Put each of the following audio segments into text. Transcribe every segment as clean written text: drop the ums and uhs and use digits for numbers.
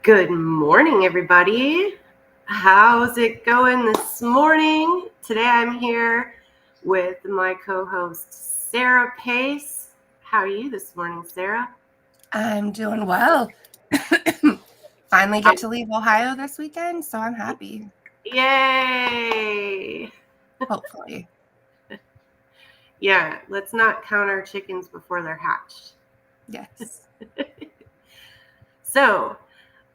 Good morning, everybody. How's it going this morning? Today I'm here with my co-host, Sarah Pace. How are you this morning, Sarah? I'm doing well. Finally get to leave Ohio this weekend, so I'm happy. Yay! Hopefully. Yeah, let's not count our chickens before they're hatched. Yes. So,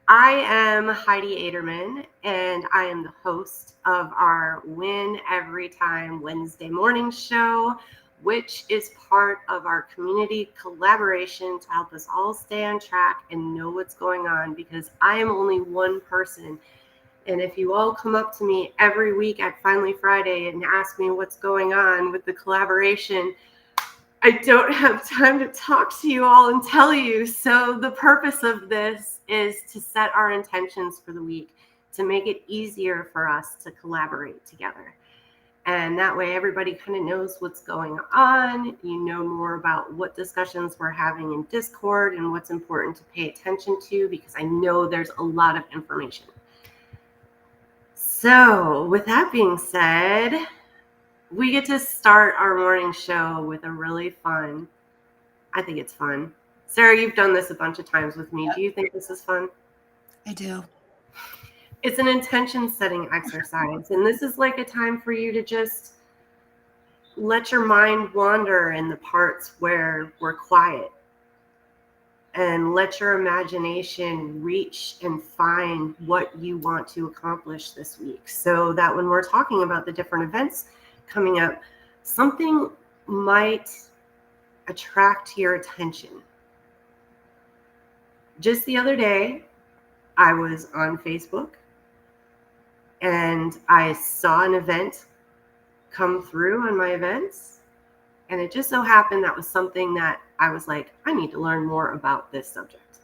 I am Heidi Aderman, and I am the host of our Win Every Time Wednesday morning show, which is part of our community collaboration to help us all stay on track and know what's going on, because I am only one person. And if you all come up to me every week at Finally Friday and ask me what's going on with the collaboration, I don't have time to talk to you all and tell you. So the purpose of this is to set our intentions for the week, to make it easier for us to collaborate together. And that way everybody kind of knows what's going on. You know more about what discussions we're having in Discord and what's important to pay attention to, because I know there's a lot of information. So with that being said, we get to start our morning show with a really fun, I think it's fun. Sarah, you've done this a bunch of times with me. Yep. Do you think this is fun? I do. It's an intention setting exercise. And this is like a time for you to just let your mind wander in the parts where we're quiet, and let your imagination reach and find what you want to accomplish this week, so that when we're talking about the different events coming up, something might attract your attention. Just the other day, I was on Facebook and I saw an event come through on my events. And it just so happened that was something that I was like, I need to learn more about this subject.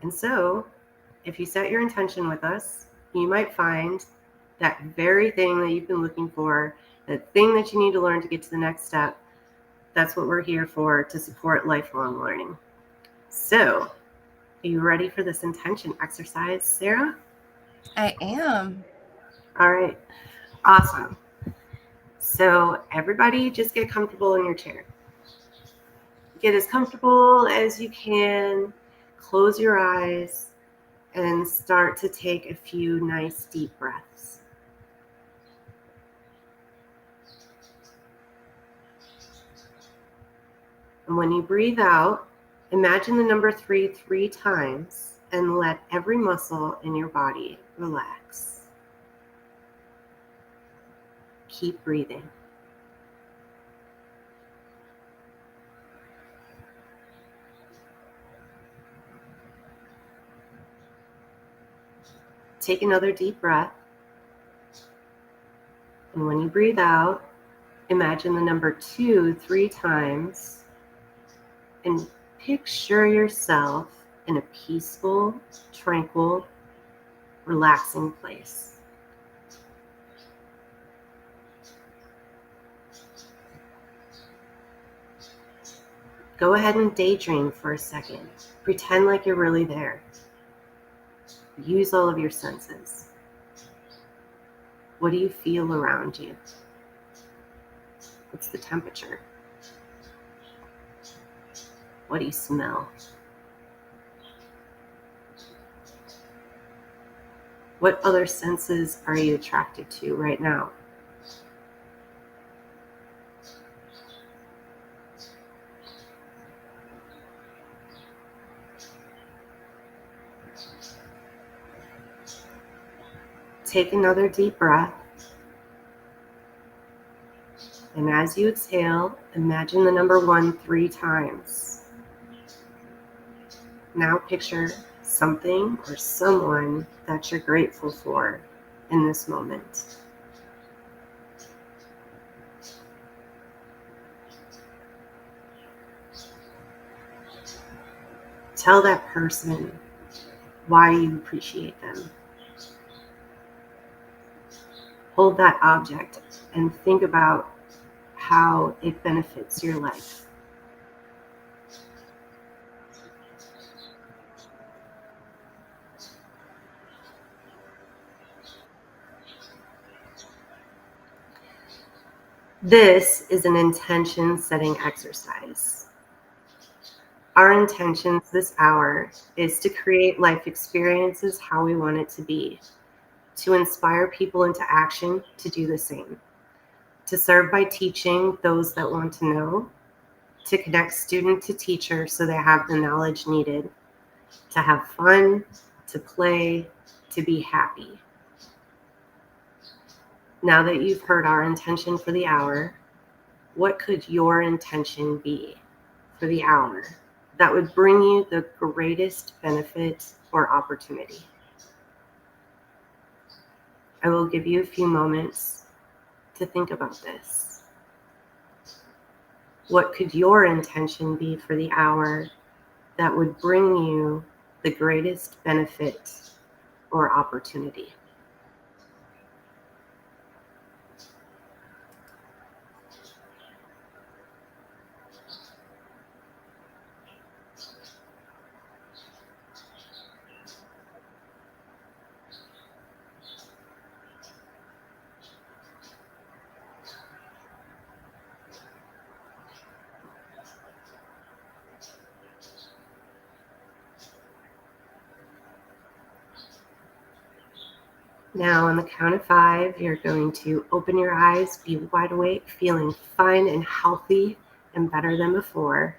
And so, if you set your intention with us, you might find that very thing that you've been looking for, that thing that you need to learn to get to the next step. That's what we're here for, to support lifelong learning. So, are you ready for this intention exercise, Sarah? I am. All right. Awesome. So everybody just get comfortable in your chair. Get as comfortable as you can. Close your eyes and start to take a few nice deep breaths. And when you breathe out, imagine the number 3 times and let every muscle in your body relax. Keep breathing. Take another deep breath. And when you breathe out, imagine the number 2 3 times and picture yourself in a peaceful, tranquil, relaxing place. Go ahead and daydream for a second. Pretend like you're really there. Use all of your senses. What do you feel around you? What's the temperature? What do you smell? What other senses are you attracted to right now? Take another deep breath. And as you exhale, imagine the number 1 3 times. Now picture something or someone that you're grateful for in this moment. Tell that person why you appreciate them. Hold that object and think about how it benefits your life. This is an intention setting exercise. Our intentions this hour is to create life experiences how we want it to be, to inspire people into action to do the same, to serve by teaching those that want to know, to connect student to teacher so they have the knowledge needed, to have fun, to play, to be happy. Now that you've heard our intention for the hour, what could your intention be for the hour that would bring you the greatest benefit or opportunity? I will give you a few moments to think about this. What could your intention be for the hour that would bring you the greatest benefit or opportunity? Now, on the count of 5, you're going to open your eyes, be wide awake, feeling fine and healthy and better than before.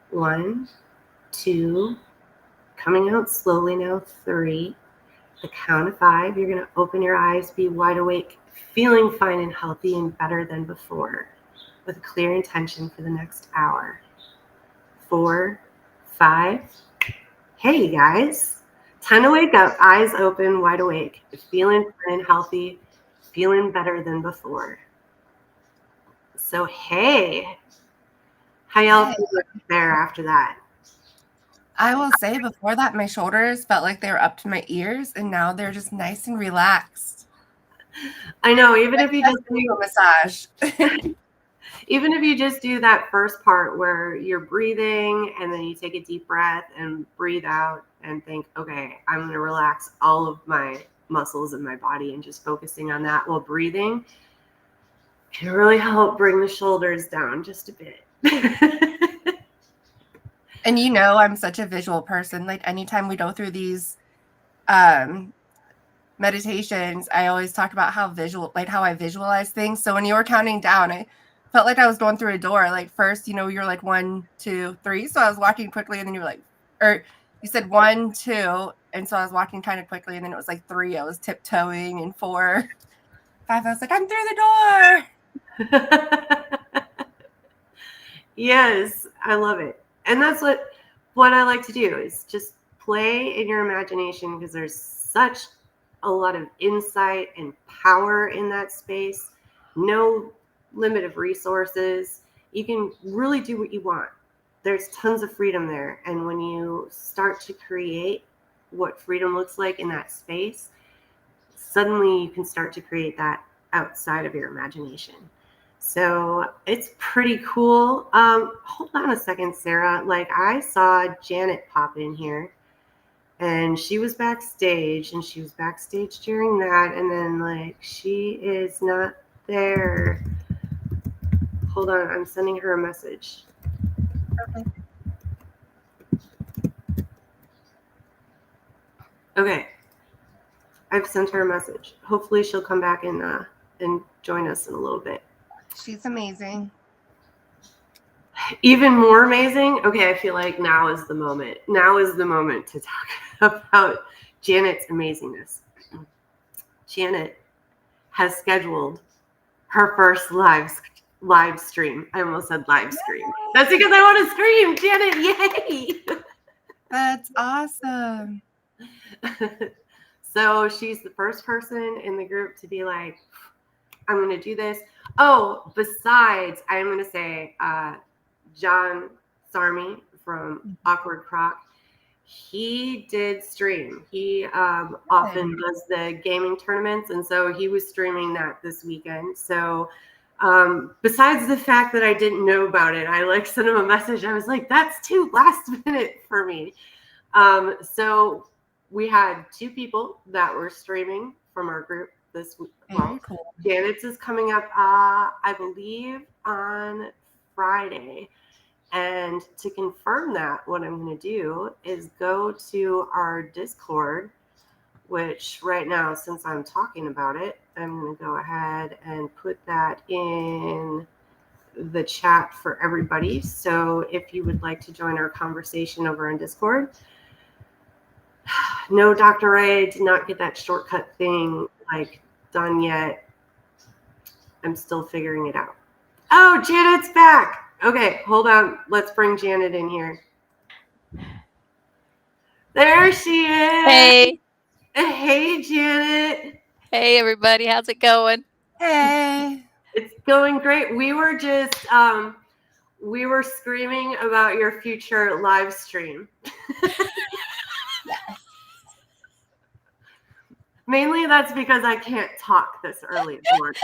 1, 2, coming out slowly now, 3. The count of 5, you're going to open your eyes, be wide awake, feeling fine and healthy and better than before, with a clear intention for the next hour. 4, 5. Hey, guys. Time to wake up, eyes open, wide awake, feeling fine and healthy, feeling better than before. So, hey, how y'all feel there after that? I will say before that, my shoulders felt like they were up to my ears, and now they're just nice and relaxed. I know, even if you just do a massage. Even if you just do that first part where you're breathing and then you take a deep breath and breathe out and think, okay, I'm going to relax all of my muscles in my body and just focusing on that while breathing can really help bring the shoulders down just a bit. And I'm such a visual person. Like anytime we go through these meditations, I always talk about how I visualize things. So when you were counting down, I felt like I was going through a door. Like first, you're like 1, 2, 3. So I was walking quickly, and then you were like, or you said 1, 2, and so I was walking kind of quickly, and then it was like 3. I was tiptoeing, and 4, 5. I was like, I'm through the door. Yes, I love it. And that's what I like to do is just play in your imagination, because there's such a lot of insight and power in that space. No limit of resources. You can really do what you want. There's tons of freedom there. And when you start to create what freedom looks like in that space, suddenly you can start to create that outside of your imagination. So it's pretty cool. Hold on a second, Sarah. Like, I saw Janet pop in here, and she was backstage during that. And then like, she is not there. Hold on. I'm sending her a message. Okay. I've sent her a message. Hopefully she'll come back and join us in a little bit. She's amazing. Even more amazing. Okay, I feel like now is the moment. Now is the moment to talk about Janet's amazingness. Janet has scheduled her first live stream. I almost said live stream. That's because I want to scream, Janet, yay! That's awesome. So she's the first person in the group to be like, I'm going to do this. Oh, besides, I'm going to say John Sarmi from Awkward Croc, he did stream. He often does the gaming tournaments, and so he was streaming that this weekend. So besides the fact that I didn't know about it, I like sent him a message. I was like, that's too last minute for me. So we had 2 people that were streaming from our group this week. Very Well, cool. Janet's is coming up, I believe, on Friday. And to confirm that, what I'm going to do is go to our Discord, which right now, since I'm talking about it, I'm going to go ahead and put that in the chat for everybody. So if you would like to join our conversation over on Discord. No, Dr. Ray, I did not get that shortcut thing like done yet. I'm still figuring it out. Oh, Janet's back. Okay, hold on. Let's bring Janet in here. There she is. Hey. Hey, Janet. Hey, everybody. How's it going? Hey. It's going great. We were just we were screaming about your future live stream. Yes. Mainly that's because I can't talk this early in the morning.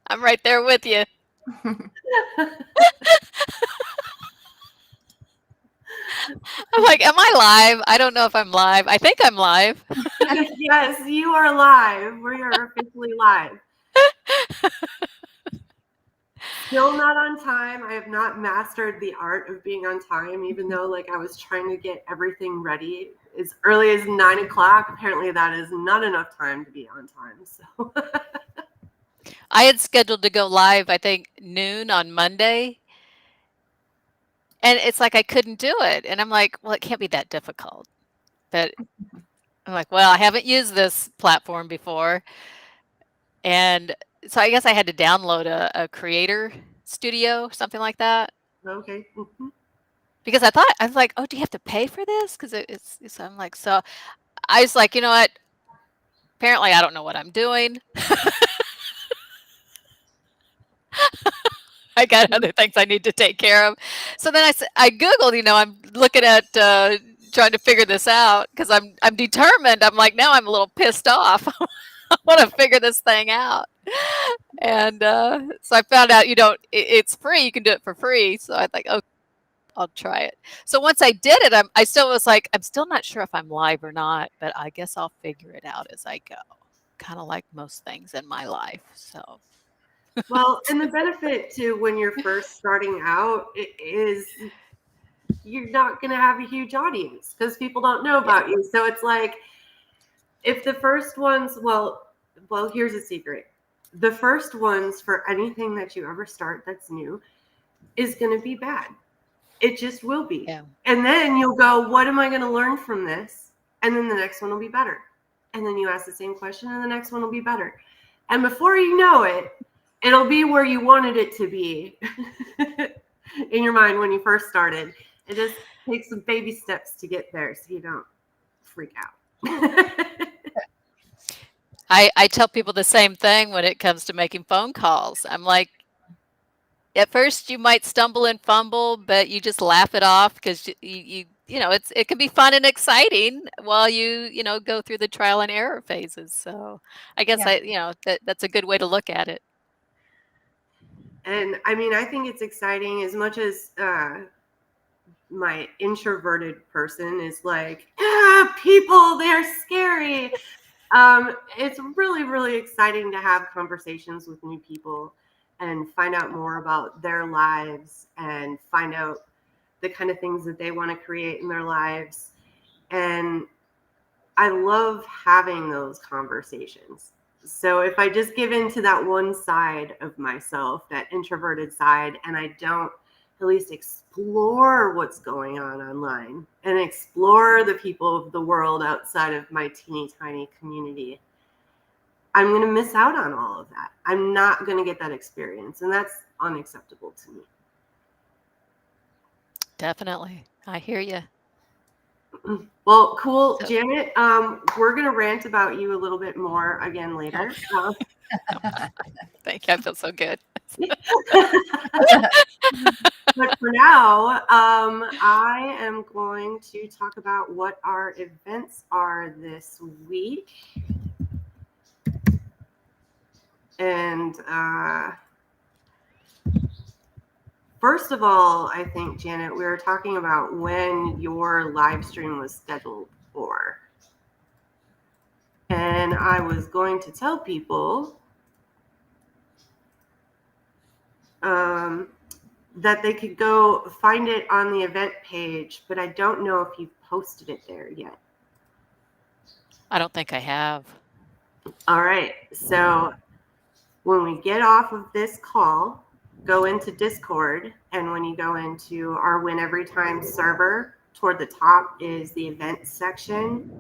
I'm right there with you. I'm like, am I live? I don't know if I'm live. I think I'm live. Yes, you are live. We are officially live. Still not on time. I have not mastered the art of being on time, even though like I was trying to get everything ready as early as 9 o'clock. Apparently that is not enough time to be on time. So I had scheduled to go live, I think, noon on Monday. And it's like I couldn't do it. And I'm like, well, it can't be that difficult. But I'm like, well, I haven't used this platform before. And so I guess I had to download a creator studio, something like that. okay. Mm-hmm. Because I was like, oh, do you have to pay for this? Because it's I'm like, so I was like, you know what? Apparently, I don't know what I'm doing. I got other things I need to take care of. So then I Googled, I'm looking at trying to figure this out because I'm determined. I'm like, now I'm a little pissed off. I want to figure this thing out. And so I found out it's free. You can do it for free. So I think, oh, I'll try it. So once I did it, I still was like, I'm still not sure if I'm live or not, but I guess I'll figure it out as I go. Kind of like most things in my life. So. Well, and the benefit to when you're first starting out is you're not going to have a huge audience because people don't know about you. So it's like if the first ones, well, here's a secret. The first ones for anything that you ever start that's new is going to be bad. It just will be. Yeah. And then you'll go, what am I going to learn from this? And then the next one will be better. And then you ask the same question and the next one will be better. And before you know it, it'll be where you wanted it to be in your mind when you first started. It just takes some baby steps to get there so you don't freak out. I tell people the same thing when it comes to making phone calls. I'm like, at first you might stumble and fumble, but you just laugh it off because it can be fun and exciting while you go through the trial and error phases. So I guess that's a good way to look at it. And I mean, I think it's exciting as much as my introverted person is like, people, they're scary. It's really, really exciting to have conversations with new people and find out more about their lives and find out the kind of things that they want to create in their lives. And I love having those conversations. So if I just give in to that one side of myself, that introverted side, and I don't at least explore what's going on online and explore the people of the world outside of my teeny tiny community, I'm going to miss out on all of that. I'm not going to get that experience, and that's unacceptable to me. Definitely. I hear you. Well, cool, Janet. We're going to rant about you a little bit more again later. Thank you. I feel so good. But for now, I am going to talk about what our events are this week. And first of all, I think, Janet, we were talking about when your live stream was scheduled for. And and I was going to tell people that they could go find it on the event page, but I don't know if you've posted it there yet. I don't think I have. All right. So when we get off of this call, go into Discord, and when you go into our Win Every Time server, toward the top is the events section.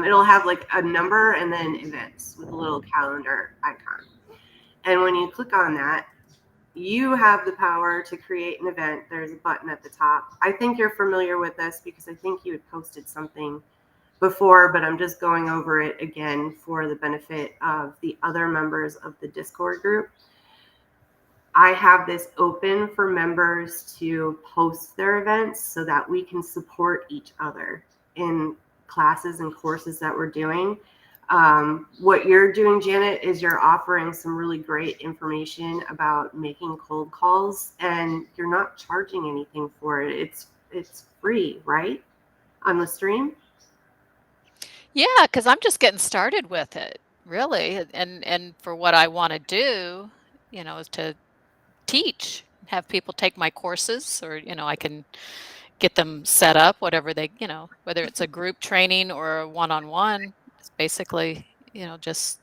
It'll have like a number and then events with a little calendar icon. And when you click on that, you have the power to create an event. There's a button at the top. I think you're familiar with this because I think you had posted something before, but I'm just going over it again for the benefit of the other members of the Discord group. I have this open for members to post their events so that we can support each other in classes and courses that we're doing. What you're doing, Janet, is you're offering some really great information about making cold calls, and you're not charging anything for it. It's free, right? On the stream? Yeah, because I'm just getting started with it, really. And for what I want to do, is to teach, have people take my courses, or, I can get them set up, whatever they, whether it's a group training or a one-on-one. It's basically, just,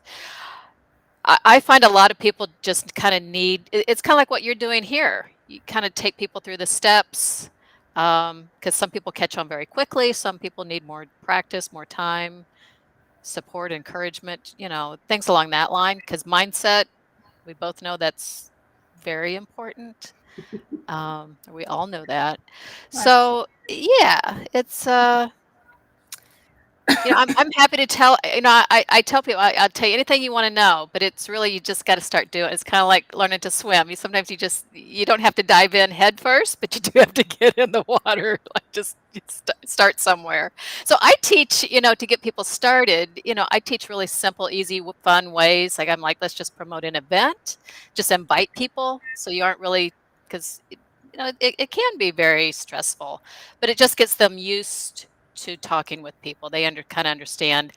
I find a lot of people just kind of need, it's kind of like what you're doing here. You kind of take people through the steps, because some people catch on very quickly. Some people need more practice, more time, support, encouragement, things along that line. Because mindset, we both know that's very important. We all know that. So yeah, it's I'm happy to tell. I tell people, I'll tell you anything you want to know, but it's really, you just got to start doing it. It's kind of like learning to swim. Sometimes you don't have to dive in head first, but you do have to get in the water. Like just start somewhere. So I teach, to get people started. I teach really simple, easy, fun ways. Like I'm like, let's just promote an event, just invite people. So you aren't really, because it can be very stressful, but it just gets them used to talking with people. They kind of understand,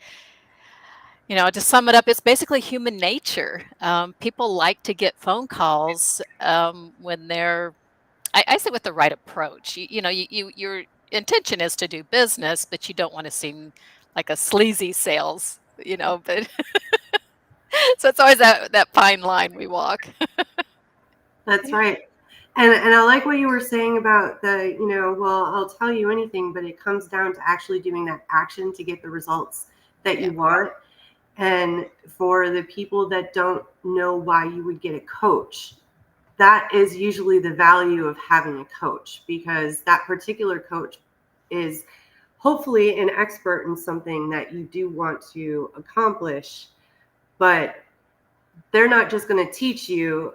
to sum it up, it's basically human nature. People like to get phone calls when they're, I say with the right approach. Your intention is to do business, but you don't want to seem like a sleazy sales, but so it's always that fine line we walk. That's right. And I like what you were saying about the, well, I'll tell you anything, but it comes down to actually doing that action to get the results that you want. And for the people that don't know why you would get a coach, that is usually the value of having a coach, because that particular coach is hopefully an expert in something that you do want to accomplish, but they're not just going to teach you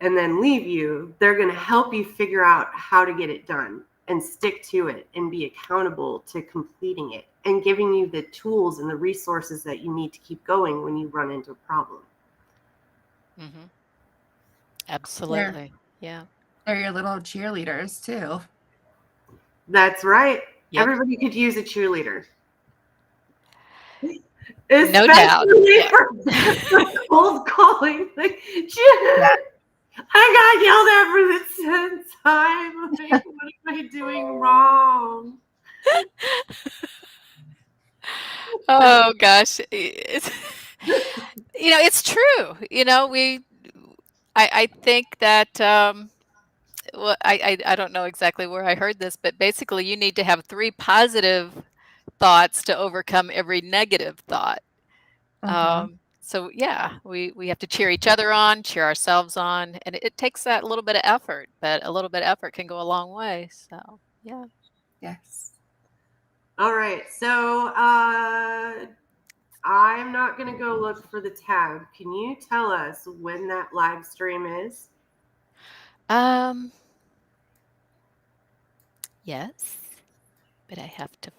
and then leave you. They're going to help you figure out how to get it done and stick to it and be accountable to completing it and giving you the tools and the resources that you need to keep going when you run into a problem. Mm-hmm. Absolutely. Yeah. They're your little cheerleaders too. That's right. Yep. Everybody could use a cheerleader. No doubt. Especially for cold calling. Like, I got yelled at for the 10th time. Like, what am I doing wrong? Oh gosh, it's true. I think that well, I don't know exactly where I heard this, but basically you need to have 3 positive thoughts to overcome every negative thought. So yeah, we have to cheer each other on, cheer ourselves on, and it takes that little bit of effort, but a little bit of effort can go a long way. So yeah. Yes. All right. So I'm not going to go look for the tab. Can you tell us when that live stream is? Yes, but I have to.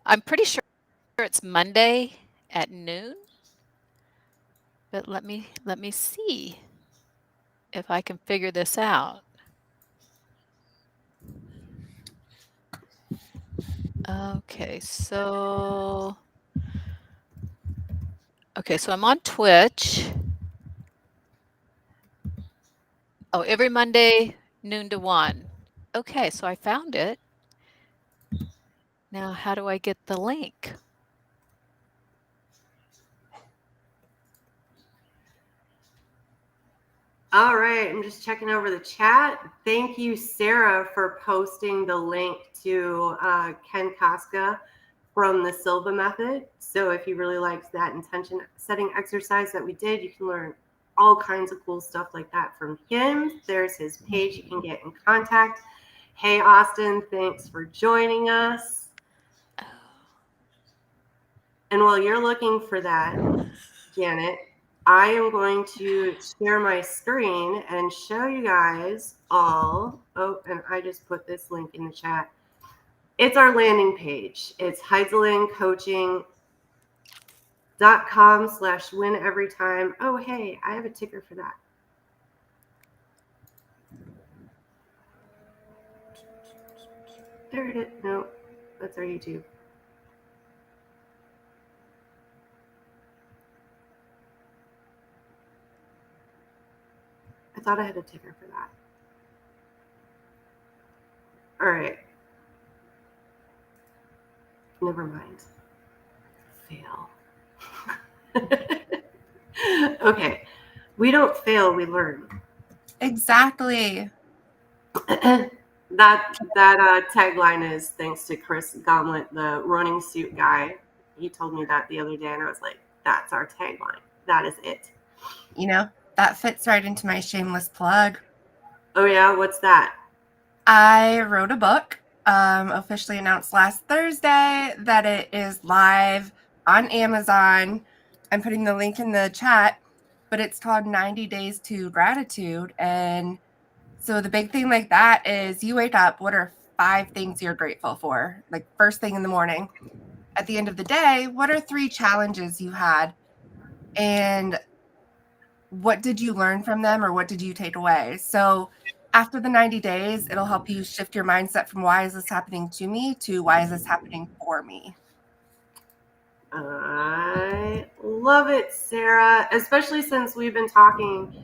I'm pretty sure it's Monday at noon. But let me see if I can figure this out. Okay, so Okay, so I'm on Twitch. Oh, every Monday, noon to 1. Okay, so I found it. Now, how do I get the link? All right, I'm just checking over the chat. Thank you, Sarah, for posting the link to Ken Koska from the Silva method. So if you really liked that intention setting exercise that we did, you can learn all kinds of cool stuff like that from him. There's his page. You can get in contact. Hey, Austin, thanks for joining us. And while you're looking for that, Janet, I am going to share my screen and show you guys all. Oh, and I just put this link in the chat. It's our landing page. It's heidsielandcoaching.com/win every time. Oh, hey, I have a ticker for that. There it is. No, that's our YouTube. I thought I had a ticker for that. All right. Never mind. Fail. Okay. We don't fail, we learn. Exactly. that tagline is thanks to Chris Gauntlet, the running suit guy. He told me that the other day, and I was like, that's our tagline. That is it. You know, that fits right into my shameless plug. Oh, yeah? What's that? I wrote a book, officially announced last Thursday that it is live on Amazon. I'm putting the link in the chat, but it's called 90 Days to Gratitude. And so the big thing like that is you wake up, what are 5 things you're grateful for? Like first thing in the morning. At the end of the day, what are 3 challenges you had? And what did you learn from them, or what did you take away? So after the 90 days, it'll help you shift your mindset from why is this happening to me to why is this happening for me. I love it, Sarah, especially since we've been talking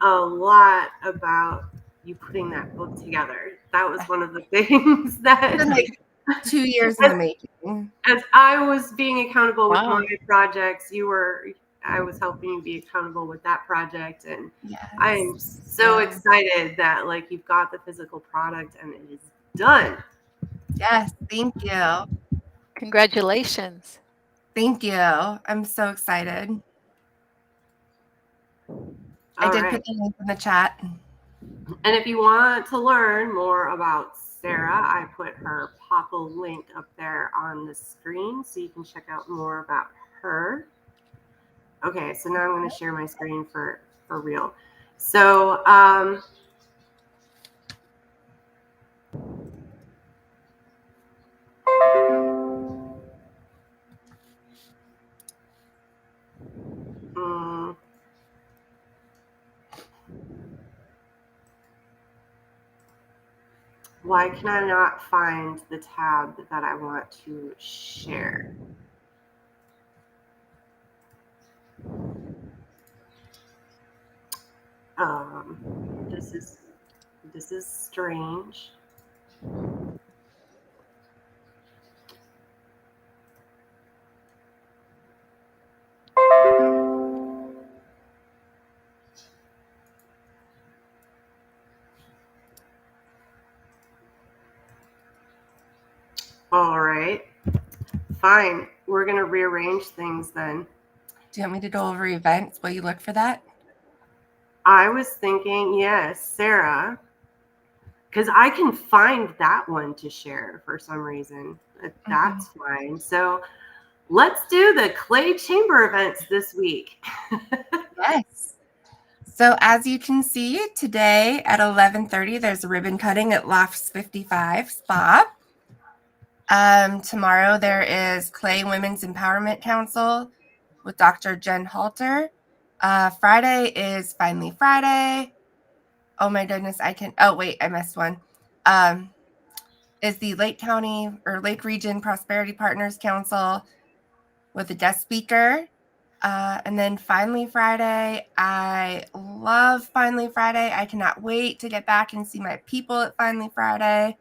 a lot about you putting that book together. That was one of the things that It's been like 2 years in the making. As I was being accountable with Wow. my projects, I was helping you be accountable with that project. And Yes. I'm so excited that like you've got the physical product and it is done. Yes, thank you. Congratulations. Thank you. I'm so excited. I did put the link in the chat. And if you want to learn more about Sarah, I put her Papa link up there on the screen so you can check out more about her. Okay, so now I'm going to share my screen for real. So, why can I not find the tab that I want to share? This is strange. All right, fine. We're gonna rearrange things then. Do you want me to go over events while you look for that? I was thinking, yes, Sarah, because I can find that one to share for some reason. That's fine. So let's do the Clay Chamber events this week. Yes. So as you can see, today at 11:30, there's a ribbon cutting at Lofts 55 Spa. Tomorrow there is Clay Women's Empowerment Council with Dr. Jen Halter. Friday is Finally Friday. Oh my goodness, I missed one. Is the Lake County or Lake Region Prosperity Partners Council with a guest speaker. And then Finally Friday. I love Finally Friday. I cannot wait to get back and see my people at Finally Friday.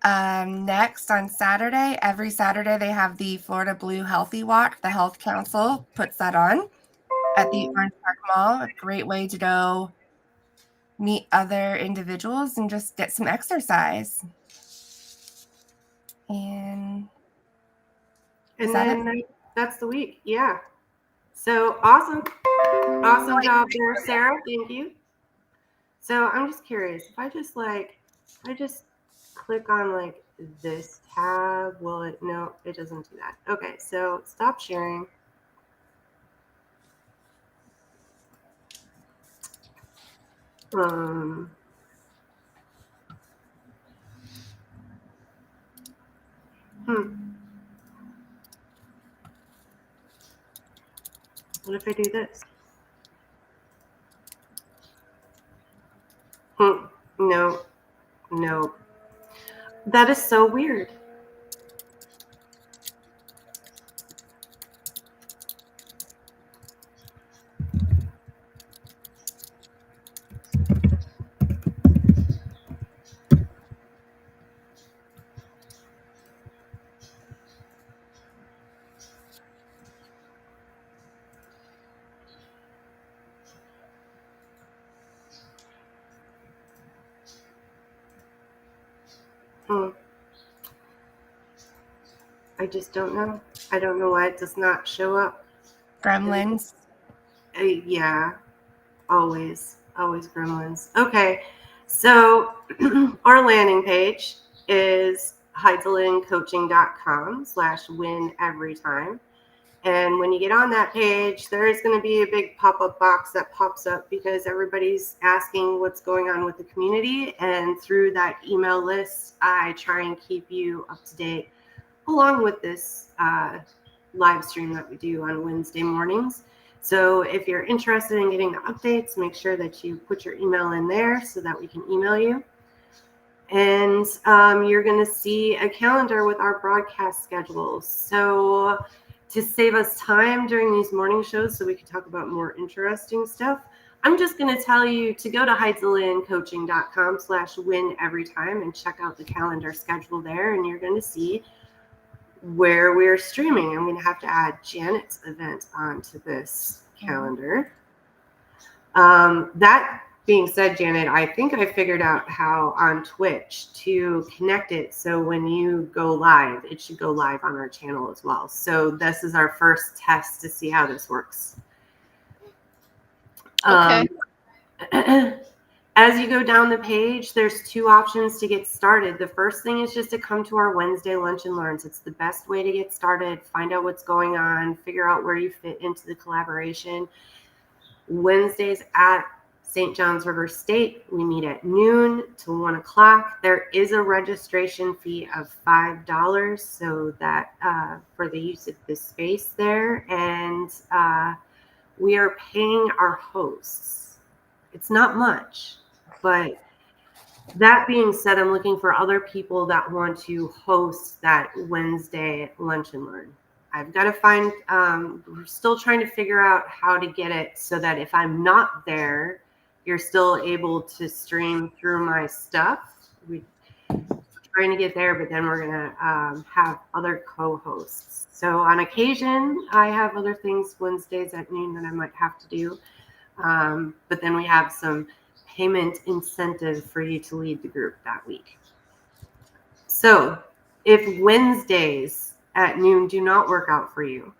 Next on Saturday, every Saturday they have the Florida Blue Healthy Walk. The Health Council puts that on at the Orange Park Mall. A great way to go meet other individuals and just get some exercise. And then that's the week. Yeah. So awesome job there, Sarah. Thank you. So I'm just curious, if I just click on like this tab, will it? No, it doesn't do that. Okay, so stop sharing. What if I do this? No. That is so weird. I just don't know. I don't know why it does not show up. Gremlins. Yeah, always gremlins. Okay, so our landing page is heidsielandcoaching.com/win every time. And when you get on that page, there is going to be a big pop-up box that pops up because everybody's asking what's going on with the community. And through that email list, I try and keep you up to date along with this live stream that we do on Wednesday mornings. So if you're interested in getting the updates, make sure that you put your email in there so that we can email you. And you're going to see a calendar with our broadcast schedules. So to save us time during these morning shows so we can talk about more interesting stuff, I'm just going to tell you to go to heidsielandcoaching.com/win every time and check out the calendar schedule there. And you're going to see where we're streaming. I'm going to have to add Janet's event onto this calendar. That being said, Janet, I think I figured out how on Twitch to connect it so when you go live, it should go live on our channel as well. So this is our first test to see how this works. Okay. As you go down the page, there's two options to get started. The first thing is just to come to our Wednesday Lunch and Learns. It's the best way to get started, find out what's going on, figure out where you fit into the collaboration. Wednesdays at St. John's River State, we meet at noon to 1 o'clock. There is a registration fee of $5, so that for the use of this space there, and we are paying our hosts. It's not much, but that being said, I'm looking for other people that want to host that Wednesday Lunch and Learn. I've got to find, we're still trying to figure out how to get it so that if I'm not there, you're still able to stream through my stuff. We're trying to get there, but then we're going to have other co-hosts. So on occasion, I have other things Wednesdays at noon that I might have to do. But then we have some payment incentive for you to lead the group that week. So if Wednesdays at noon do not work out for you,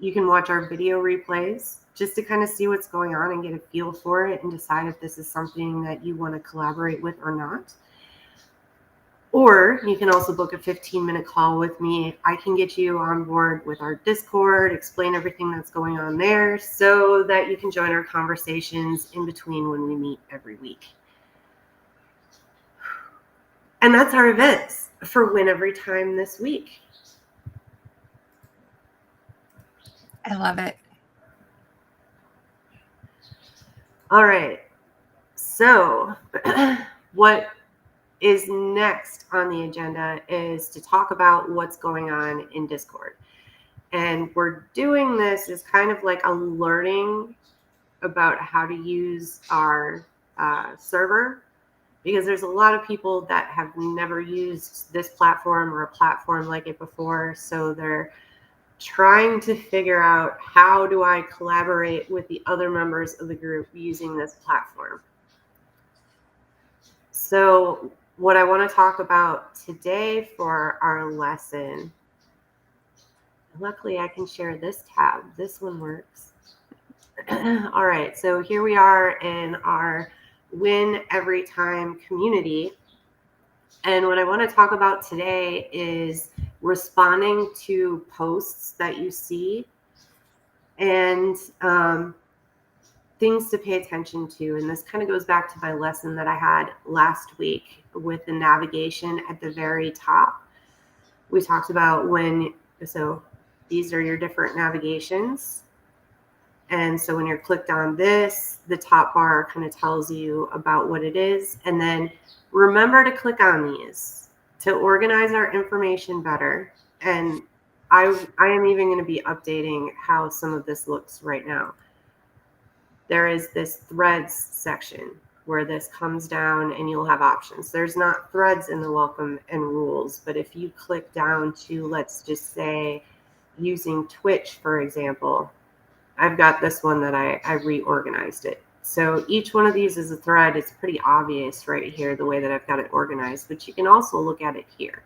you can watch our video replays just to kind of see what's going on and get a feel for it and decide if this is something that you want to collaborate with or not. Or you can also book a 15-minute call with me. I can get you on board with our Discord, explain everything that's going on there so that you can join our conversations in between when we meet every week. And that's our events for Win Every Time this week. I love it. All right. So what is next on the agenda is to talk about what's going on in Discord. And we're doing this as kind of like a learning about how to use our server, because there's a lot of people that have never used this platform or a platform like it before. So they're trying to figure out, how do I collaborate with the other members of the group using this platform? So what I want to talk about today for our lesson, luckily I can share this tab. This one works. All right, so here we are in our Win Every Time community. And what I want to talk about today is responding to posts that you see, and things to pay attention to. And this kind of goes back to my lesson that I had last week with the navigation at the very top. We talked about so these are your different navigations. And so when you're clicked on this, the top bar kind of tells you about what it is. And then remember to click on these to organize our information better. And I am even going to be updating how some of this looks right now. There is this threads section where this comes down and you'll have options. There's not threads in the welcome and rules, but if you click down to, let's just say, using Twitch, for example, I've got this one that I reorganized it. So each one of these is a thread. It's pretty obvious right here, the way that I've got it organized, but you can also look at it here.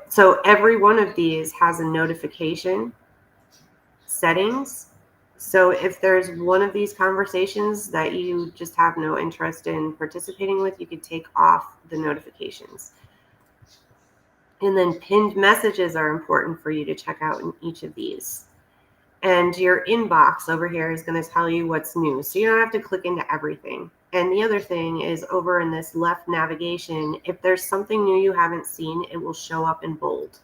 So every one of these has a notification settings. So if there's one of these conversations that you just have no interest in participating with, you could take off the notifications. And then pinned messages are important for you to check out in each of these. And your inbox over here is going to tell you what's new. So you don't have to click into everything. And the other thing is, over in this left navigation, if there's something new you haven't seen, it will show up in bold.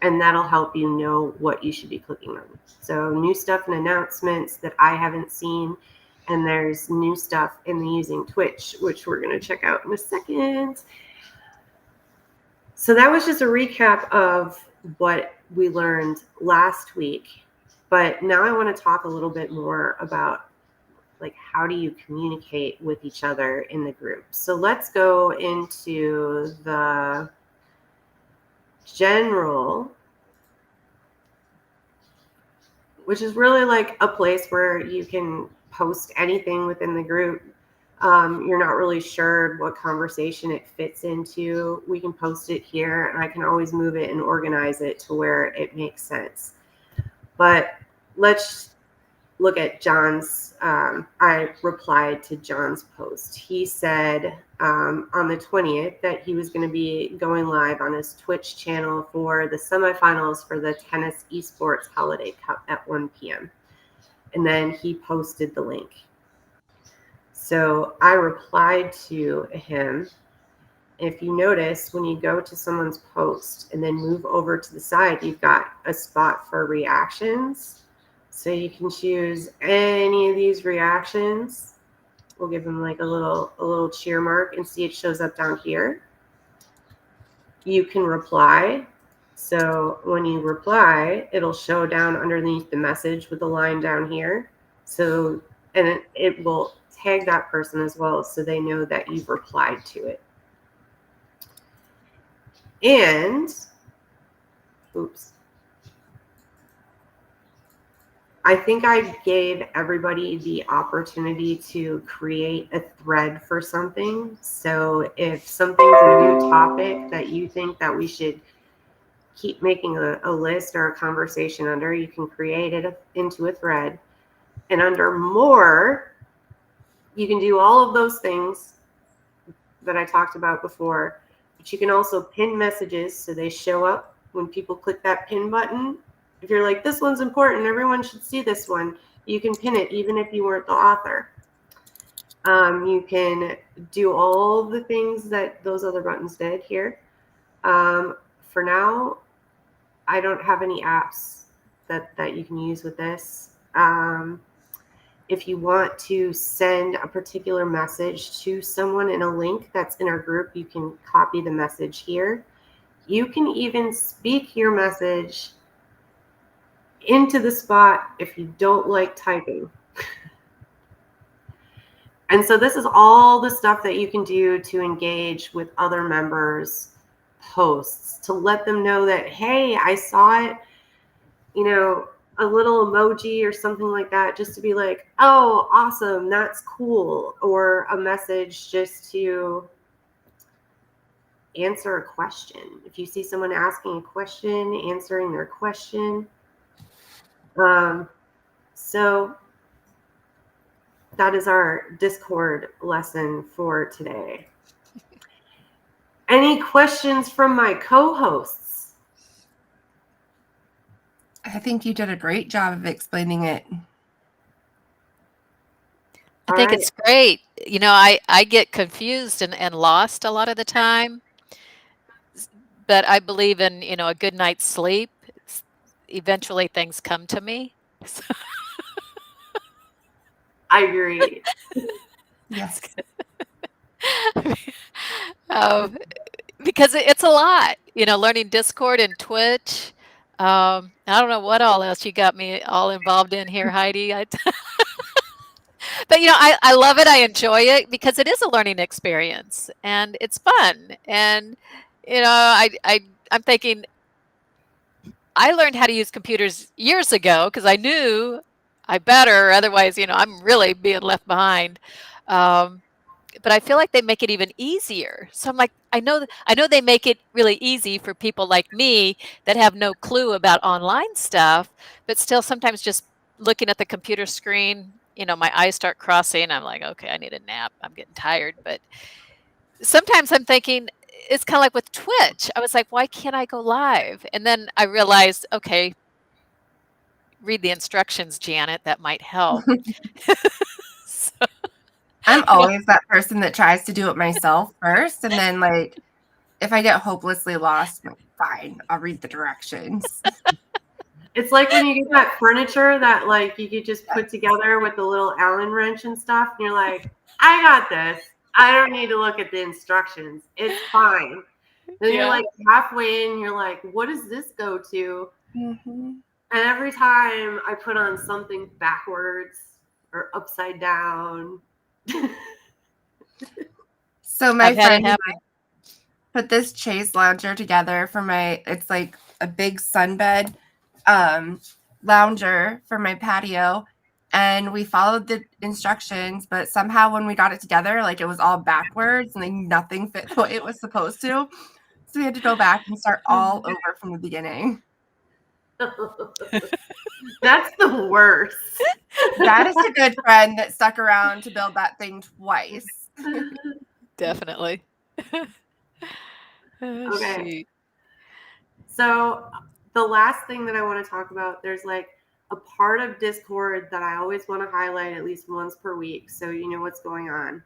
And that'll help you know what you should be clicking on. So new stuff and announcements that I haven't seen. And there's new stuff in the using Twitch, which we're going to check out in a second. So that was just a recap of what we learned last week. But now I want to talk a little bit more about, like, how do you communicate with each other in the group? So let's go into the general, which is really like a place where you can post anything within the group. You're not really sure what conversation it fits into. We can post it here, and I can always move it and organize it to where it makes sense. But let's look at John's. I replied to John's post. He said on the 20th that he was going to be going live on his Twitch channel for the semifinals for the Tennis Esports Holiday Cup at 1 p.m. And then he posted the link. So I replied to him. If you notice, when you go to someone's post and then move over to the side, you've got a spot for reactions. So you can choose any of these reactions. We'll give them like a little cheer mark, and see it shows up down here. You can reply. So when you reply, it'll show down underneath the message with the line down here. So, and it will tag that person as well, so they know that you've replied to it. And, oops. I think I gave everybody the opportunity to create a thread for something. So if something's a new topic that you think that we should keep making a list or a conversation under, you can create it into a thread. And under more, you can do all of those things that I talked about before, but you can also pin messages so they show up when people click that pin button. If you're like, this one's important, everyone should see this one, you can pin it even if you weren't the author. You can do all the things that those other buttons did here. For now, I don't have any apps that you can use with this. If you want to send a particular message to someone in a link that's in our group, you can copy the message here You can even speak your message into the spot if you don't like typing. And so this is all the stuff that you can do to engage with other members' posts, to let them know that, hey, I saw it, you know, a little emoji or something like that, just to be like, oh, awesome, that's cool. Or a message just to answer a question. If you see someone asking a question, answering their question. So that is our Discord lesson for today. Any questions from my co-hosts? I think you did a great job of explaining it. I think it's great. You know, I get confused and lost a lot of the time, but I believe in, you know, a good night's sleep. Eventually things come to me. I agree. Yes. Because it's a lot, you know, learning Discord and Twitch. I don't know what all else you got me all involved in here, Heidi. But you know, I love it. I enjoy it because it is a learning experience and it's fun. And you know, I'm thinking I learned how to use computers years ago because I knew I better. Otherwise, you know, I'm really being left behind. But I feel like they make it even easier. So I'm like, I know they make it really easy for people like me that have no clue about online stuff, but still sometimes just looking at the computer screen, you know, my eyes start crossing. I'm like, okay, I need a nap. I'm getting tired. But sometimes I'm thinking it's kind of like with Twitch. I was like, why can't I go live? And then I realized, okay, read the instructions, Janet. That might help. So, I'm always that person that tries to do it myself first. And then, like, if I get hopelessly lost, I'm like, fine, I'll read the directions. It's like when you get that furniture that like you could just put together with the little Allen wrench and stuff, and you're like, I got this. I don't need to look at the instructions. It's fine. Then you're like halfway in, you're like, what does this go to? Mm-hmm. And every time I put on something backwards or upside down. So my friend and I put this chaise lounger together for it's like a big sunbed lounger for my patio. And we followed the instructions, but somehow when we got it together, like it was all backwards and like nothing fit the way it was supposed to. So we had to go back and start all over from the beginning. That's the worst. That is a good friend that stuck around to build that thing twice. Definitely. Okay. Shoot. So the last thing that I want to talk about, there's like a part of Discord that I always want to highlight at least once per week, so you know what's going on.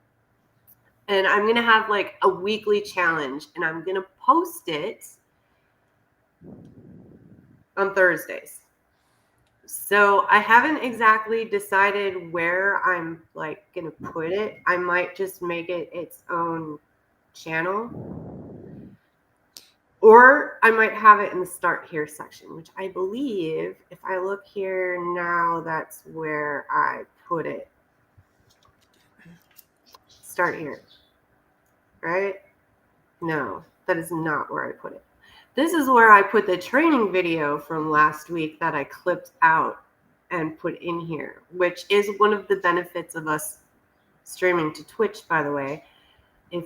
And I'm going to have like a weekly challenge, and I'm going to post it on Thursdays. So I haven't exactly decided where I'm like going to put it. I might just make it its own channel. Or I might have it in the start here section, which I believe if I look here now, that's where I put it. Start here, right? No, that is not where I put it. This is where I put the training video from last week that I clipped out and put in here, which is one of the benefits of us streaming to Twitch, by the way. If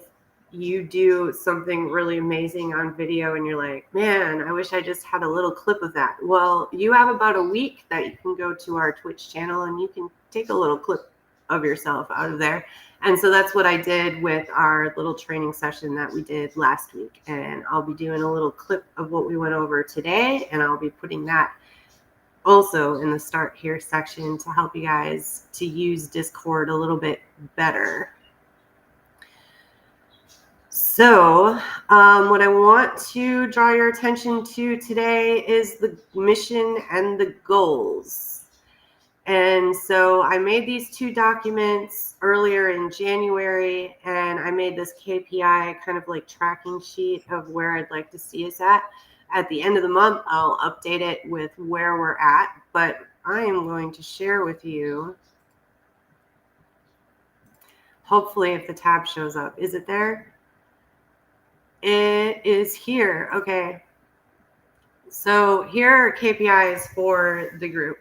you do something really amazing on video and you're like, man, I wish I just had a little clip of that. Well, you have about a week that you can go to our Twitch channel and you can take a little clip of yourself out of there. And so that's what I did with our little training session that we did last week. And I'll be doing a little clip of what we went over today, and I'll be putting that also in the start here section to help you guys to use Discord a little bit better. So what I want to draw your attention to today is the mission and the goals. And so I made these 2 documents earlier in January, and I made this KPI kind of like tracking sheet of where I'd like to see us at. At the end of the month, I'll update it with where we're at, but I am going to share with you, hopefully if the tab shows up. Is it there? It is here. Okay. So here are KPIs for the group.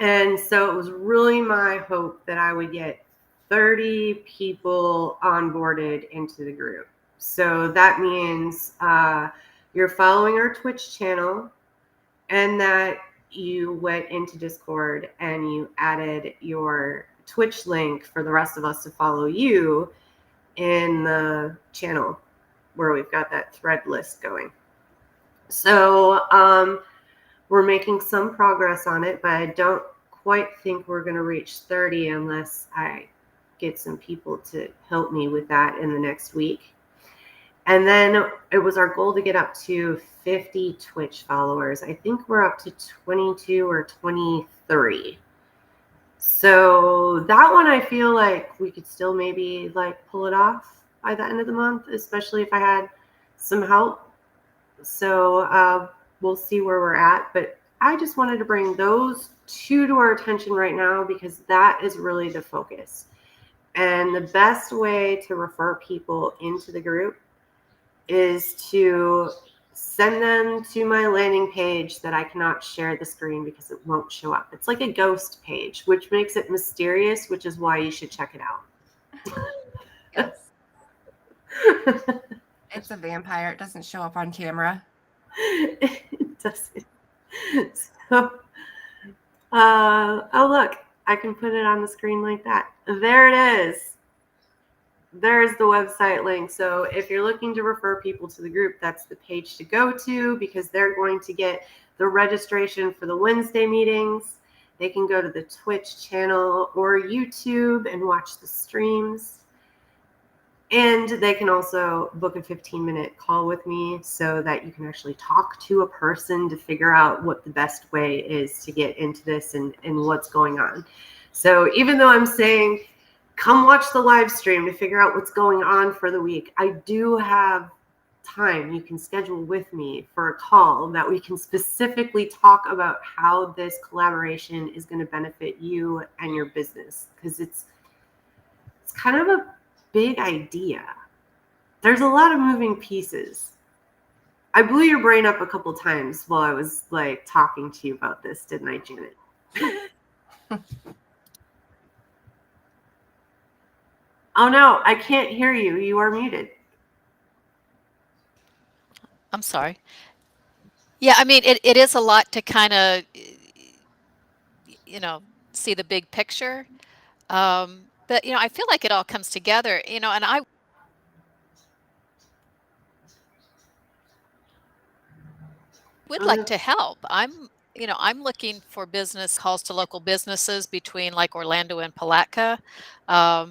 And so it was really my hope that I would get 30 people onboarded into the group. So that means you're following our Twitch channel and that you went into Discord and you added your Twitch link for the rest of us to follow you in the channel where we've got that thread list going. So we're making some progress on it, but I don't quite think we're going to reach 30 unless I get some people to help me with that in the next week. And then it was our goal to get up to 50 Twitch followers. I think we're up to 22 or 23. So that one, I feel like we could still maybe like pull it off by the end of the month, especially if I had some help. So we'll see where we're at. But I just wanted to bring those 2 to our attention right now because that is really the focus. And the best way to refer people into the group is to send them to my landing page that I cannot share the screen because it won't show up. It's like a ghost page, which makes it mysterious, which is why you should check it out. Yes. It's a vampire. It doesn't show up on camera. It doesn't. So, oh, look, I can put it on the screen like that. There it is. There's the website link. So if you're looking to refer people to the group, that's the page to go to because they're going to get the registration for the Wednesday meetings. They can go to the Twitch channel or YouTube and watch the streams. And they can also book a 15-minute call with me so that you can actually talk to a person to figure out what the best way is to get into this and what's going on. So even though I'm saying, come watch the live stream to figure out what's going on for the week, I do have time you can schedule with me for a call that we can specifically talk about how this collaboration is going to benefit you and your business because it's kind of a big idea. There's a lot of moving pieces. I blew your brain up a couple times while I was like talking to you about this, didn't I, Janet? Oh no, I can't hear you. You are muted. I'm sorry. Yeah, I mean, it is a lot to kind of, see the big picture. But, I feel like it all comes together, and I would like to help. I'm looking for business calls to local businesses between like Orlando and Palatka, or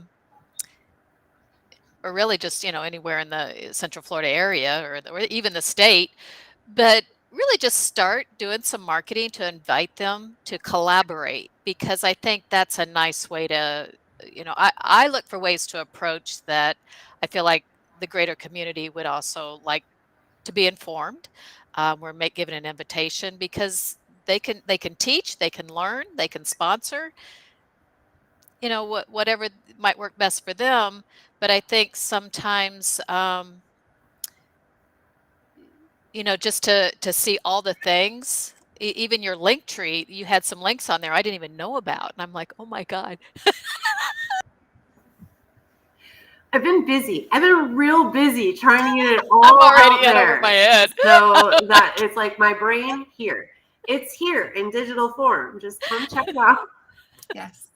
really just, anywhere in the Central Florida area or even the state, but really just start doing some marketing to invite them to collaborate because I think that's a nice way to, I look for ways to approach that. I feel like the greater community would also like to be informed. We're giving an invitation because they can teach, they can learn, they can sponsor, whatever might work best for them. But I think sometimes, just to see all the things, even your link tree, you had some links on there I didn't even know about. And I'm like, oh my God. I've been busy. I've been real busy trying to get it all I'm already out in there. over my head. So that it's like my brain here. It's here in digital form. Just come check it out. Yes.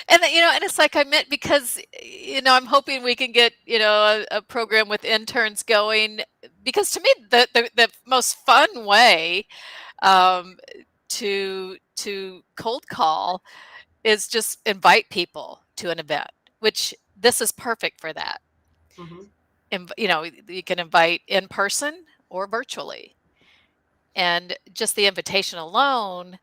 And and it's like I meant because I'm hoping we can get a program with interns going because to me the most fun way to cold call is just invite people to an event, which this is perfect for that. You can invite in person or virtually, and just the invitation alone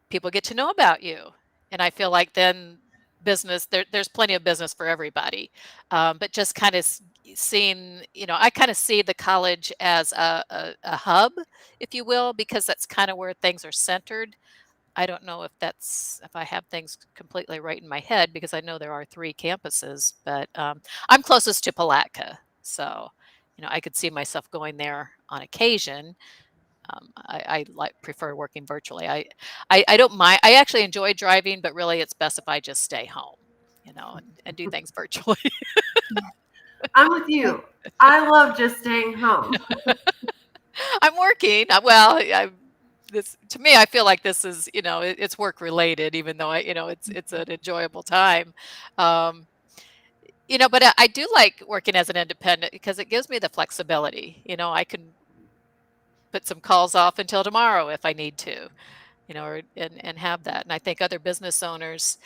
people get to know about you. And I feel like then there's plenty of business for everybody. But just kind of seeing, I kind of see the college as a hub, if you will, because that's kind of where things are centered. I don't know if I have things completely right in my head, because I know there are 3 campuses, but I'm closest to Palatka. So, I could see myself going there on occasion. I prefer working virtually. I don't mind. I actually enjoy driving, but really it's best if I just stay home, and do things virtually. I'm with you. I love just staying home. I'm working. Well, this to me, I feel like this is, it's work related, even though it's an enjoyable time. Um, but I do like working as an independent because it gives me the flexibility. I can put some calls off until tomorrow if I need to, and have that. And I think other business owners,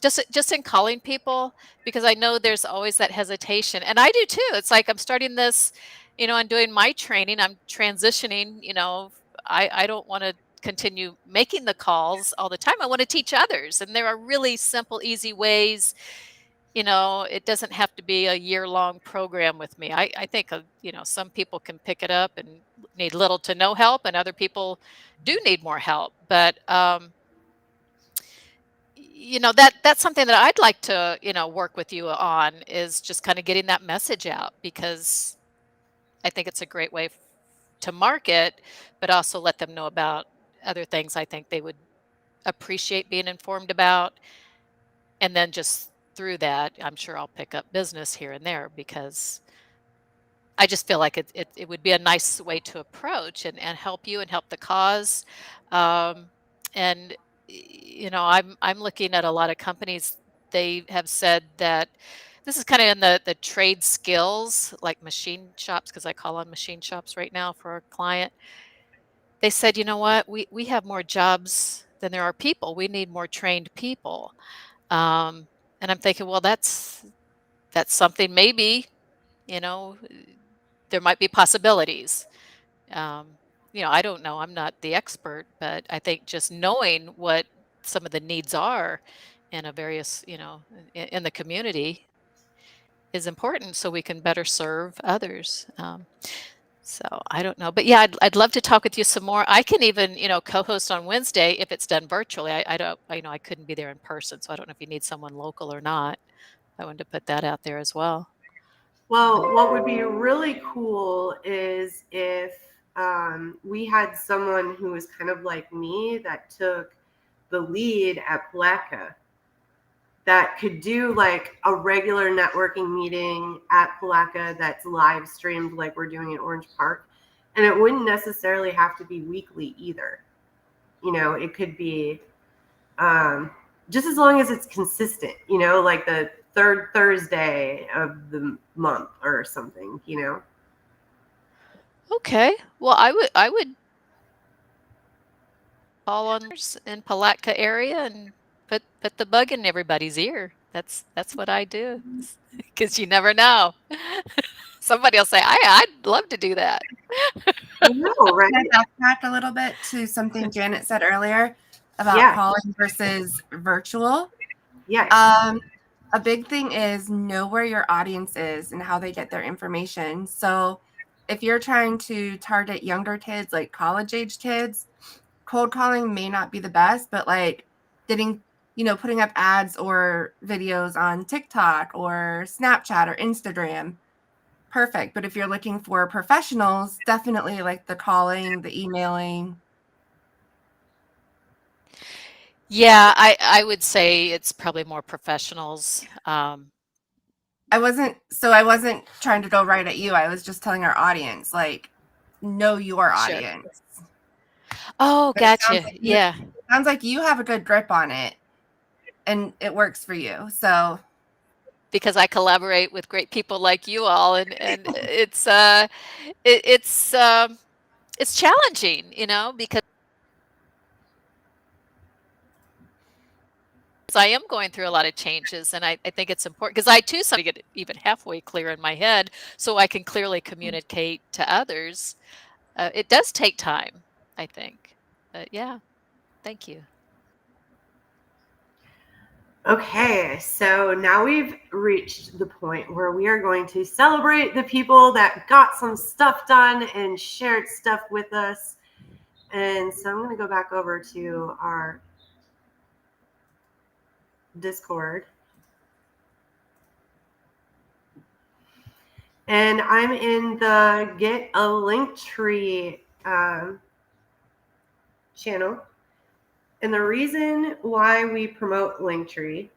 just in calling people, because I know there's always that hesitation, and I do too. It's like I'm starting this, I'm doing my training, I'm transitioning. I don't want to continue making the calls all the time. I want to teach others, and there are really simple, easy ways. It doesn't have to be a year-long program with me. I think, some people can pick it up and need little to no help, and other people do need more help. But, that's something that I'd like to, work with you on, is just kind of getting that message out, because I think it's a great way to market, but also let them know about other things I think they would appreciate being informed about. And then just through that, I'm sure I'll pick up business here and there, because I just feel like it would be a nice way to approach and help you and help the cause. And I'm looking at a lot of companies. They have said that this is kind of in the trade skills, like machine shops, because I call on machine shops right now for a client. They said, you know what, we have more jobs than there are people. We need more trained people. Um, and I'm thinking, well, that's something, maybe, you know, there might be possibilities. Um, I don't know. I'm not the expert, but I think just knowing what some of the needs are in a various, in the community is important, so we can better serve others. So I don't know, but yeah, I'd love to talk with you some more. I can even, co-host on Wednesday if it's done virtually. I don't, I couldn't be there in person, so I don't know if you need someone local or not. I wanted to put that out there as well. Well, what would be really cool is if we had someone who was kind of like me that took the lead at Palatka, that could do like a regular networking meeting at Palatka that's live streamed like we're doing in Orange Park. And it wouldn't necessarily have to be weekly either. It could be just as long as it's consistent, like the third Thursday of the month or something, Okay. Well, I would call on in Palatka area and put the bug in everybody's ear. That's what I do, because you never know. Somebody will say, I'd love to do that. I know, right? Can I backtrack a little bit to something Janet said earlier about Yeah. calling versus virtual? Yeah. A big thing is know where your audience is and how they get their information. So if you're trying to target younger kids, like college age kids, cold calling may not be the best, but like getting, putting up ads or videos on TikTok or Snapchat or Instagram, perfect. But if you're looking for professionals, definitely like the calling, the emailing. Yeah, I would say it's probably more professionals. I wasn't trying to go right at you. I was just telling our audience, like, know your Sure. audience. Oh, But it sounds gotcha. like Yeah. Sounds like you have a good grip on it and it works for you. So Because I collaborate with great people like you all, and it's it's challenging, because I am going through a lot of changes, and I think it's important, because I too sometimes get even halfway clear in my head, so I can clearly communicate to others. It does take time, I think, but yeah, thank you. Okay, so now we've reached the point where we are going to celebrate the people that got some stuff done and shared stuff with us. And so I'm going to go back over to our Discord. And I'm in the Get a Linktree channel. And the reason why we promote Linktree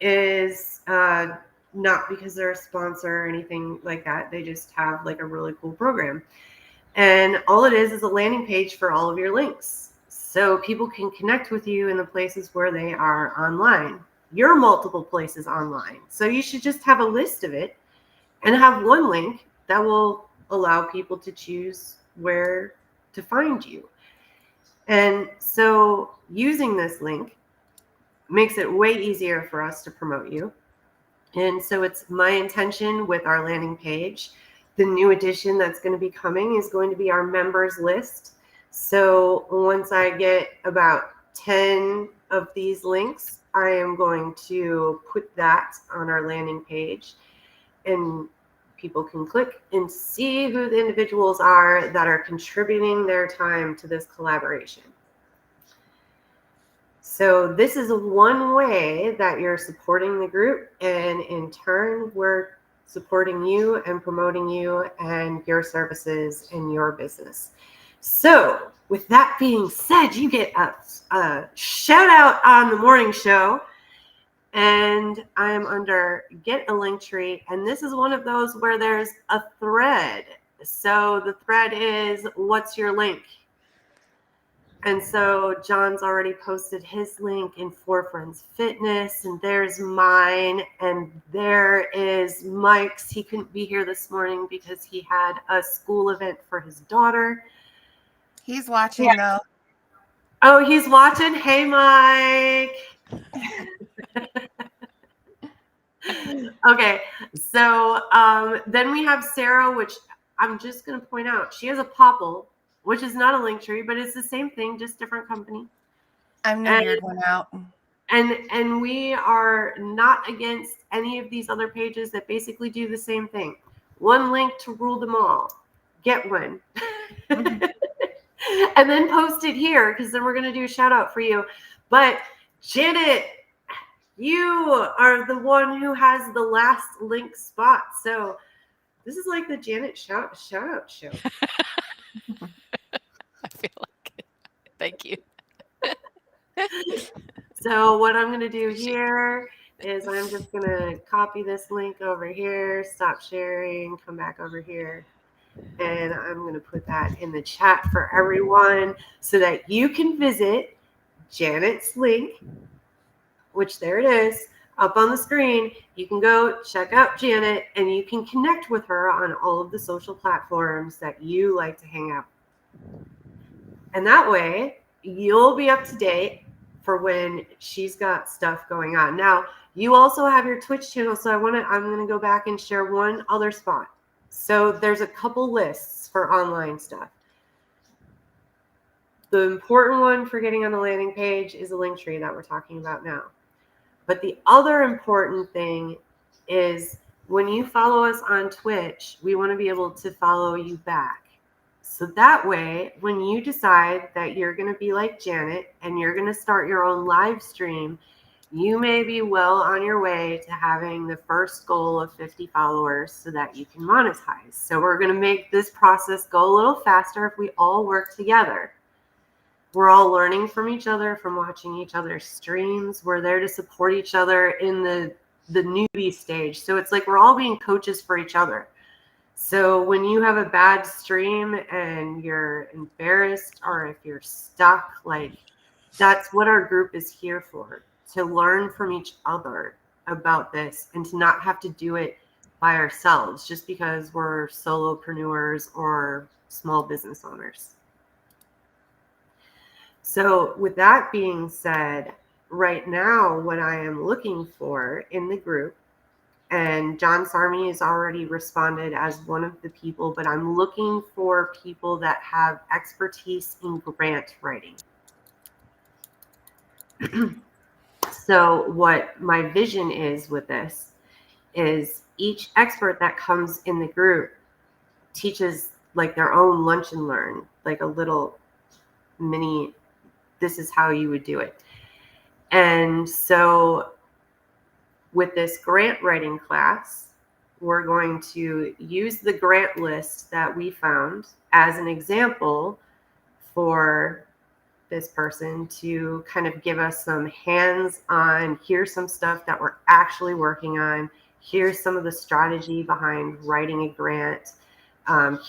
is not because they're a sponsor or anything like that. They just have like a really cool program. And all it is a landing page for all of your links. So people can connect with you in the places where they are online. You're multiple places online. So you should just have a list of it and have one link that will allow people to choose where to find you. And so using this link makes it way easier for us to promote you. And so it's my intention with our landing page. The new addition that's going to be coming is going to be our members list. So once I get about 10 of these links, I am going to put that on our landing page, and people can click and see who the individuals are that are contributing their time to this collaboration. So this is one way that you're supporting the group, and in turn, we're supporting you and promoting you and your services and your business. So with that being said, you get a shout out on the morning show, and I'm under Get a Linktree, and this is one of those where there's a thread. So the thread is, what's your link? And so John's already posted his link in Four Friends Fitness, and there's mine, and there is Mike's. He couldn't be here this morning because he had a school event for his daughter. He's watching though. Oh, he's watching. Hey, Mike. Okay, so then we have Sarah, which I'm just going to point out. She has a Popple, which is not a Linktree, but it's the same thing, just different company. I'm the weird one out. And we are not against any of these other pages that basically do the same thing. One link to rule them all. Get one. Mm-hmm. And then post it here, because then we're going to do a shout out for you. But Janet, you are the one who has the last link spot. So this is like the Janet shout out show. I feel like it. Thank you. So what I'm going to do here is I'm just going to copy this link over here, stop sharing, come back over here, and I'm going to put that in the chat for everyone so that you can visit Janet's link, which there it is up on the screen. You can go check out Janet, and you can connect with her on all of the social platforms that you like to hang out. And that way you'll be up to date for when she's got stuff going on. Now, you also have your Twitch channel, so I'm going to go back and share one other spot. So there's a couple lists for online stuff. The important one for getting on the landing page is a Linktree that we're talking about now. But the other important thing is when you follow us on Twitch, we want to be able to follow you back. So that way, when you decide that you're going to be like Janet and you're going to start your own live stream, you may be well on your way to having the first goal of 50 followers so that you can monetize. So we're going to make this process go a little faster if we all work together. We're all learning from each other, from watching each other's streams. We're there to support each other in the newbie stage. So it's like we're all being coaches for each other. So when you have a bad stream and you're embarrassed, or if you're stuck, like, that's what our group is here for, to learn from each other about this and to not have to do it by ourselves just because we're solopreneurs or small business owners. So with that being said, right now, what I am looking for in the group, and John Sarmi has already responded as one of the people, but I'm looking for people that have expertise in grant writing. So what my vision is with this is each expert that comes in the group teaches like their own lunch and learn, like a little mini, this is how you would do it. And so with this grant writing class, we're going to use the grant list that we found as an example for this person to kind of give us some hands-on, here's some stuff that we're actually working on, here's some of the strategy behind writing a grant,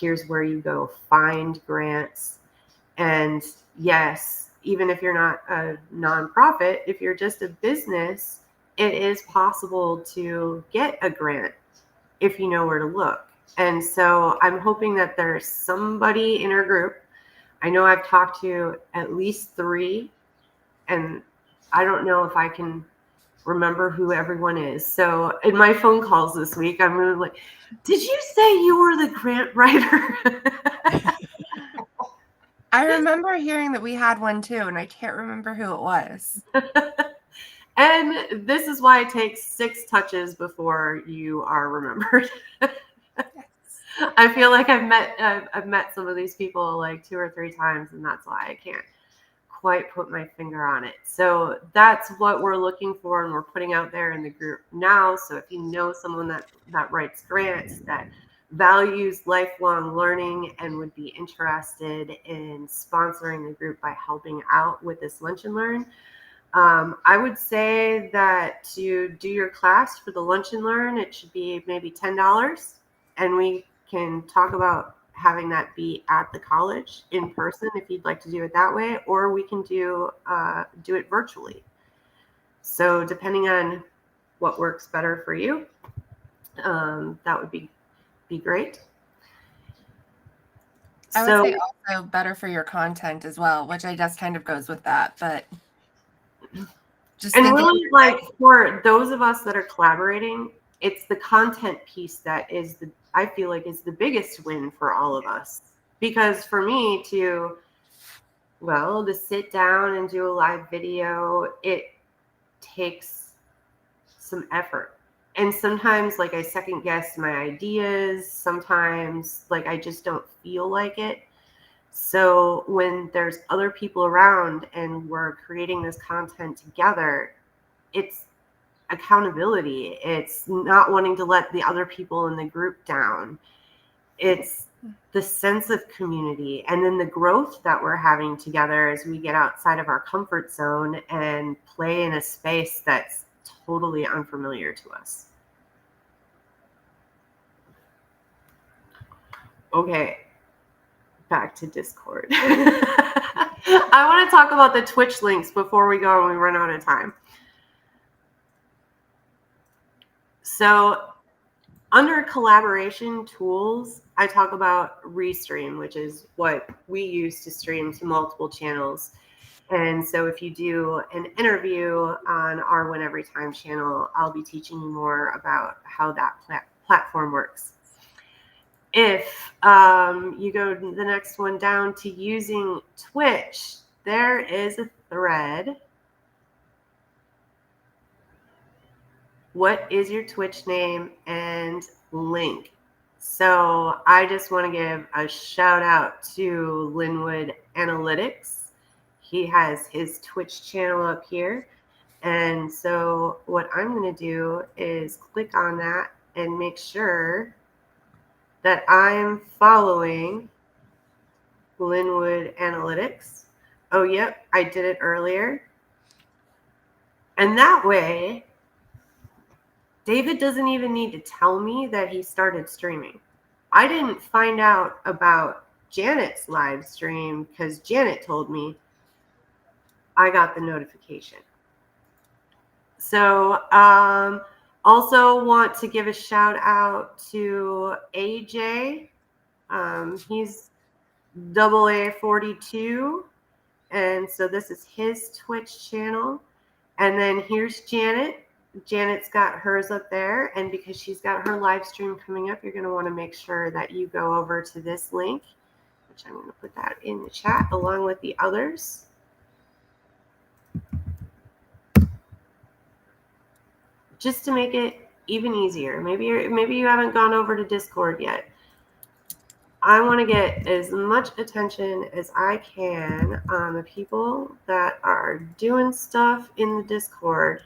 here's where you go find grants. And yes, even if you're not a nonprofit, if you're just a business, it is possible to get a grant if you know where to look. And so I'm hoping that there's somebody in our group. I know I've talked to at least 3, and I don't know if I can remember who everyone is. So in my phone calls this week, I'm really like, did you say you were the grant writer? I remember hearing that we had one too, and I can't remember who it was. And this is why it takes 6 touches before you are remembered. I feel like I've met some of these people like 2 or 3 times, and that's why I can't quite put my finger on it. So that's what we're looking for, and we're putting out there in the group now. So if you know someone that writes grants, that values lifelong learning, and would be interested in sponsoring the group by helping out with this lunch and learn, I would say that to do your class for the lunch and learn, it should be maybe $10, and we can talk about having that be at the college in person if you'd like to do it that way, or we can do it virtually. So depending on what works better for you, that would be great. I would say also better for your content as well, which I guess kind of goes with that, but just and really, like, for those of us that are collaborating, it's the content piece that is I feel like is the biggest win for all of us. Because for me to sit down and do a live video, it takes some effort. And sometimes like I second guess my ideas, sometimes like I just don't feel like it. So when there's other people around and we're creating this content together, it's accountability. It's not wanting to let the other people in the group down. It's the sense of community, and then the growth that we're having together as we get outside of our comfort zone and play in a space that's totally unfamiliar to us. Okay, back to Discord. I want to talk about the Twitch links before we go and we run out of time. So under collaboration tools, I talk about Restream, which is what we use to stream to multiple channels. And so if you do an interview on our Win Every Time channel, I'll be teaching you more about how that platform works. If you go to the next one down to using Twitch, there is a thread. What is your Twitch name and link? So I just want to give a shout out to Linwood Analytics. He has his Twitch channel up here. And so what I'm going to do is click on that and make sure that I'm following Linwood Analytics. Oh, yep, I did it earlier. And that way, David doesn't even need to tell me that he started streaming. I didn't find out about Janet's live stream because Janet told me. I got the notification. So also want to give a shout out to AJ. He's AA42. And so this is his Twitch channel. And then here's Janet. Janet's got hers up there, and because she's got her live stream coming up, you're going to want to make sure that you go over to this link, which I'm going to put that in the chat along with the others. just to make it even easier. Maybe you haven't gone over to Discord yet. I want to get as much attention as I can on the people that are doing stuff in the Discord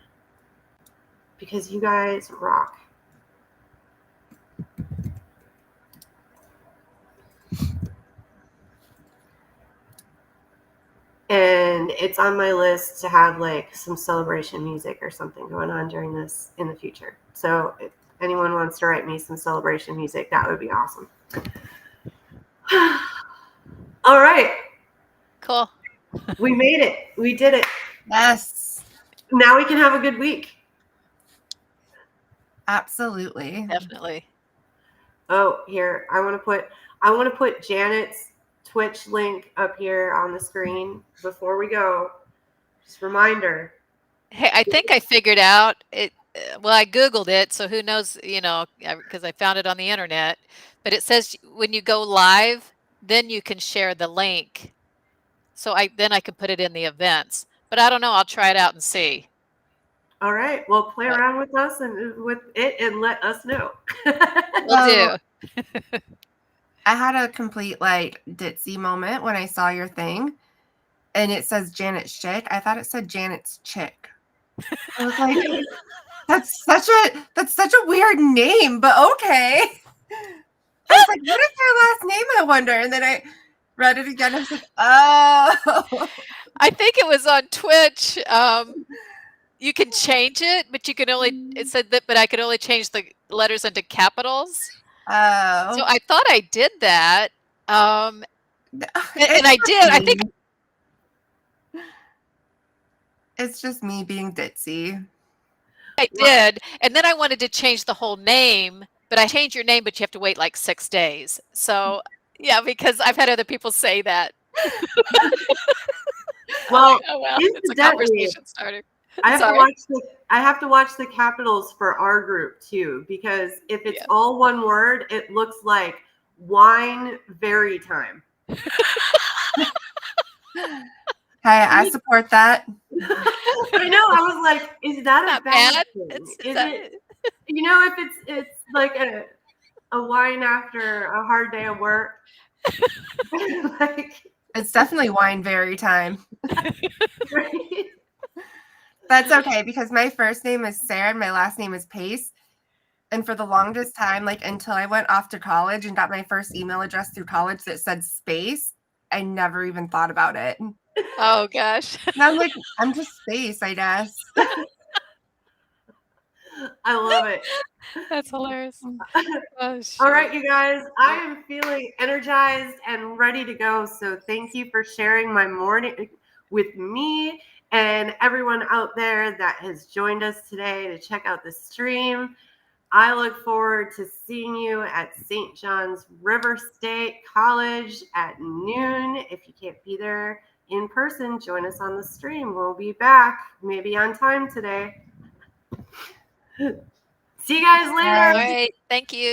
because you guys rock. And it's on my list to have like some celebration music or something going on during this in the future. So if anyone wants to write me some celebration music, that would be awesome. All right. Cool. We made it. We did it. Yes, Now we can have a good week. absolutely. Definitely. Oh, here. I want to put Janet's Twitch link up here on the screen before we go. Just reminder. Hey, I think I figured out it. Well, I Googled it, so who knows, because I found it on the internet. But it says when you go live, then you can share the link. So I can put it in the events. But I don't know. I'll try it out and see. All right. Well, play around with us and with it and let us know. Will do. I had a complete like ditzy moment when I saw your thing and it says Janet's chick. I thought it said Janet's chick. I was like, that's such a weird name, but okay. I was like, what is her last name, I wonder? And then I read it again. I was like, oh. I think it was on Twitch. You can change it, but you can only, it said that, but I could only change the letters into capitals. Oh. So I thought I did that. And I did. I think it's just me being ditzy. I did. And then I wanted to change the whole name, but I changed your name, but you have to wait like 6 days. So yeah, because I've had other people say that. Well, oh, well, it's a conversation starter. I have to watch the capitals for our group too, because if it's all one word, it looks like wine very time. Hey, I support that. I know. I was like, is that a bad thing? It, if it's like a wine after a hard day of work. Like, it's definitely wine very time. Right? That's okay because my first name is Sarah and my last name is Pace. And for the longest time, like until I went off to college and got my first email address through college that said Space, I never even thought about it. Oh gosh. And I'm like, I'm just Space, I guess. I love it. That's hilarious. Oh, all right, you guys, I am feeling energized and ready to go. So thank you for sharing my morning with me and everyone out there that has joined us today to check out the stream. I look forward to seeing you at St. John's River State College at noon. If you can't be there in person, join us on the stream. We'll be back, maybe on time today. See you guys later. All right. Thank you.